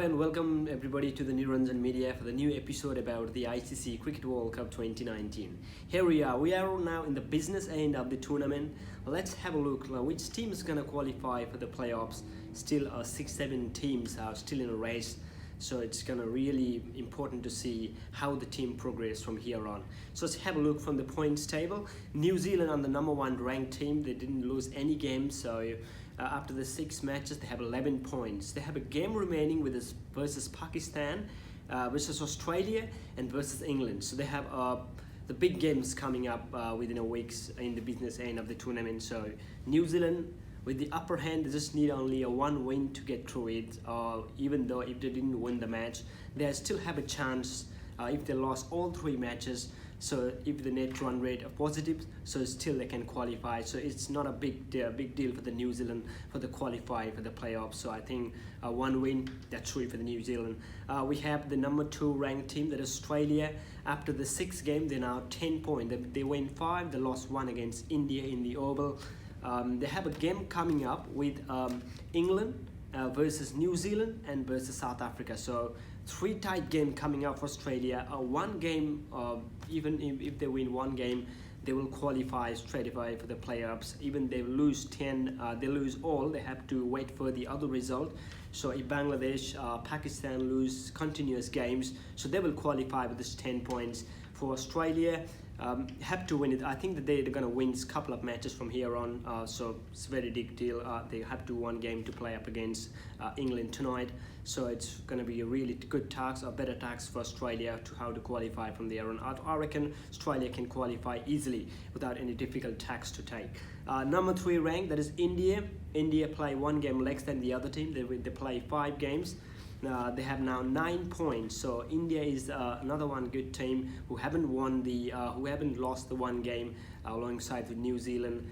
and welcome everybody to the Niranjan Media for the new episode about the ICC Cricket World Cup 2019. Here we are now in the business end of the tournament. Let's have a look which team is going to qualify for the playoffs. Still 6-7 teams are still in a race, so it's going to really important to see how the team progress from here on. So let's have a look from the points table. New Zealand on the number 1 ranked team. They didn't lose any games, so after the 6 matches they have 11 points. They have a game remaining versus Pakistan, versus Australia, and versus England. So they have the big games coming up within a week in the business end of the tournament. So New Zealand with the upper hand, they just need only a 1 win to get through it. Even though if they didn't win the match, they still have a chance if they lost all 3 matches. So if the net run rate are positive, so still they can qualify. So it's not a big deal for the New Zealand for the qualify for the playoffs. So I think 1 win, that's true for the New Zealand. We have the number 2 ranked team, that is Australia. After the 6th game, they're now 10 points. They win 5, they lost 1 against India in the Oval. They have a game coming up with England versus New Zealand and versus South Africa. So 3 tight game coming up for Australia. 1 game, even if they win 1 game, they will qualify straight away for the playoffs. Even they lose 10, they lose all, they have to wait for the other result. So if Bangladesh, Pakistan lose continuous games, so they will qualify with this 10 points. For Australia, have to win it. I think that they're going to win a couple of matches from here on, so it's a very big deal. They have to 1 game to play up against England tonight, so it's going to be a really good task, a better task for Australia to how to qualify from there on. I reckon Australia can qualify easily without any difficult task to take. Number 3 ranked, that is India. India play 1 game less than the other team. They play 5 games. They have now 9 points. So India is another one good team who haven't lost the 1 game alongside with New Zealand.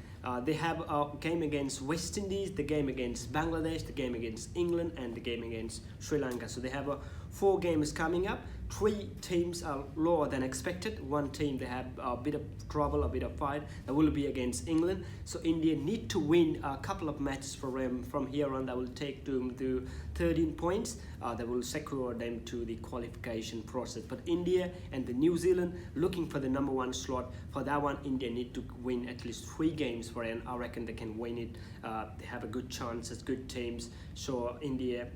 They have a game against West Indies, the game against Bangladesh, the game against England, and the game against Sri Lanka. So they have 4 games coming up. 3 teams are lower than expected. 1 team they have a bit of trouble, a bit of fight. That will be against England. So India need to win a couple of matches for them from here on. That will take them to 13 points. That will secure them to the qualification process. But India and the New Zealand looking for the number 1 slot. For that one, India need to win at least 3 games for it. And I reckon they can win it. They have a good chance as good teams. So India,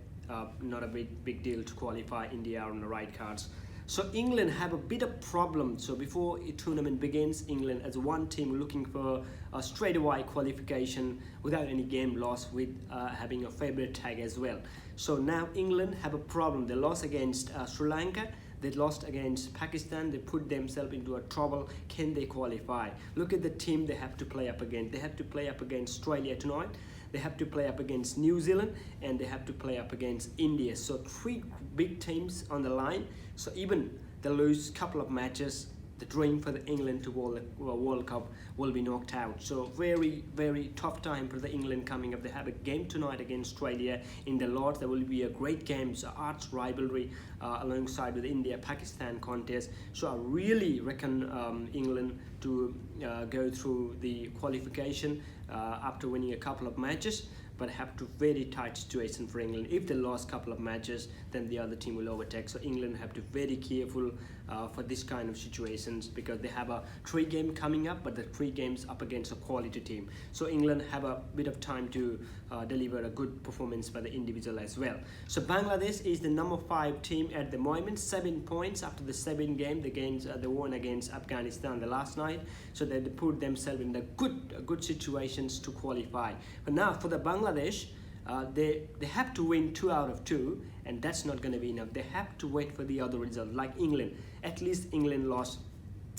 not a big deal to qualify. India are on the right cards. So England have a bit of problem. So before the tournament begins, England as 1 team looking for a straightaway qualification without any game loss, with having a favorite tag as well. So now England have a problem. They lost against Sri Lanka. They lost against Pakistan. They put themselves into a trouble. Can they qualify? Look at the team they have to play up against. They have to play up against Australia tonight. They have to play up against New Zealand, and they have to play up against India. So 3 big teams on the line. So even they lose a couple of matches, the dream for the England to World Cup will be knocked out. So very tough time for the England coming up. They have a game tonight against Australia in the Lords. There will be a great game, so arch rivalry alongside with the India-Pakistan contest. So I really reckon England to go through the qualification after winning a couple of matches, but have to very tight situation for England. If they lost a couple of matches, then the other team will overtake. So England have to be very careful for this kind of situations, because they have a 3 game coming up, but the 3 games up against a quality team. So England have a bit of time to deliver a good performance by the individual as well. So Bangladesh is the number 5 team at the moment, 7 points after the 7 game. They won against Afghanistan the last night, so they put themselves in the good situations to qualify. But now for the Bangladesh, they have to win 2 out of 2, and that's not going to be enough. They have to wait for the other result, like England. At least England lost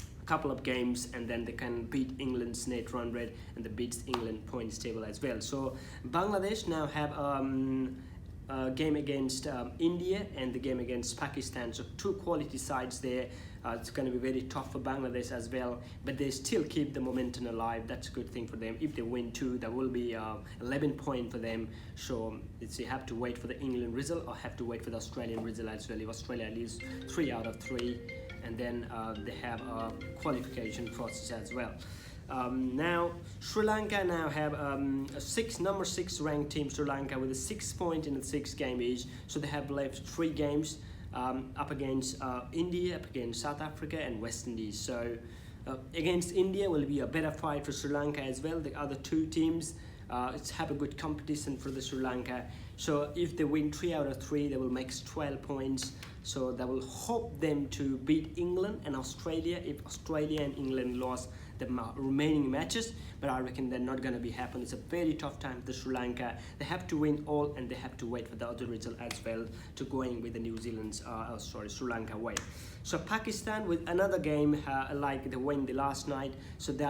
a couple of games, and then they can beat England's net run rate, and they beats England points table as well. So Bangladesh now have a game against India and the game against Pakistan. So 2 quality sides there. It's going to be very tough for Bangladesh as well, but they still keep the momentum alive. That's a good thing for them. If they win 2, that will be 11 points for them. So you have to wait for the England result, or have to wait for the Australian result as well. If Australia leaves 3 out of 3, and then they have a qualification process as well. Now Sri Lanka now have number 6 ranked team, Sri Lanka, with a 6 point in the 6 game each. So they have left 3 games up against India, up against South Africa and West Indies. So against India will be a better fight for Sri Lanka as well. The other 2 teams it's have a good competition for the Sri Lanka. So if they win 3 out of 3, they will make 12 points. So they will hope them to beat England and Australia if Australia and England lost the remaining matches, but I reckon they're not going to be happen. It's a very tough time for the Sri Lanka. They have to win all, and they have to wait for the other result as well to going with the New Zealand's Sri Lanka way. So Pakistan with another game like they won the last night, so they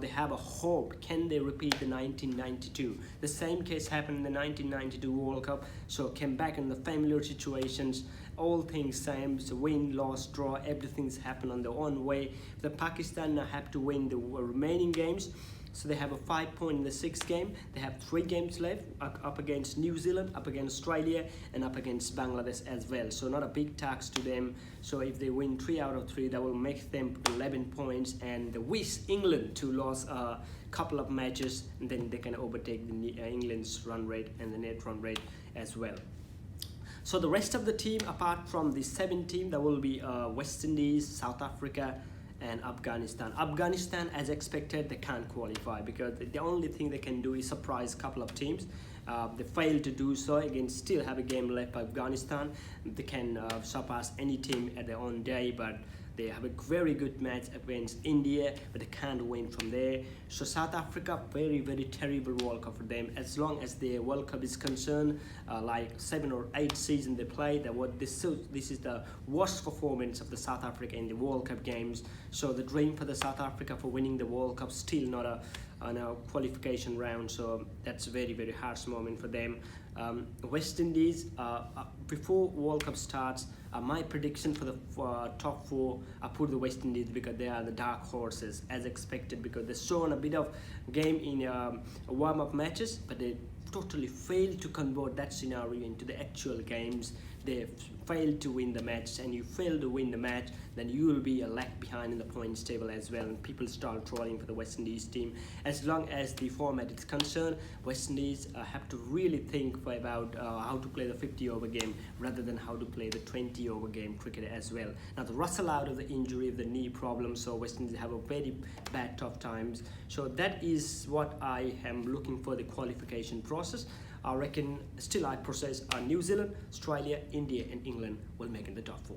have a hope. Can they repeat the 1992? The same case happened in the 1992 World Cup. So came back in the familiar situations, all things same, so win, loss, draw, everything's happened on their own way. The Pakistan now have to win the remaining games. So they have a 5 point in the 6th game. They have 3 games left, up against New Zealand, up against Australia, and up against Bangladesh as well. So not a big task to them. So if they win 3 out of 3, that will make them 11 points, and they wish England to lose a couple of matches, and then they can overtake the England's run rate and the net run rate as well. So the rest of the team, apart from the 7 team, there will be West Indies, South Africa, and Afghanistan. Afghanistan, as expected, they can't qualify because the only thing they can do is surprise a couple of teams. They failed to do so. Again, still have a game left by Afghanistan. They can surpass any team at their own day, but they have a very good match against India, but they can't win from there. So South Africa, very, very terrible World Cup for them. As long as the World Cup is concerned, like 7 or 8 seasons they played, this is the worst performance of the South Africa in the World Cup games. So the dream for the South Africa for winning the World Cup still not a qualification round. So that's a very, very harsh moment for them. West Indies, before World Cup starts, my prediction for the top 4, I put the West Indies because they are the dark horses as expected, because they've shown a bit of game in warm-up matches, but they totally failed to convert that scenario into the actual games. They failed to win the match, and you fail to win the match, then you will be a lag behind in the points table as well, and people start trolling for the West Indies team. As long as the format is concerned, West Indies have to really think about how to play the 50-over game rather than how to play the 20-over game cricket as well. Now the Russell out of the injury of the knee problem, so West Indies have a very bad tough times. So that is what I am looking for the qualification process. I reckon still I process New Zealand, Australia, India and England will make in the top 4.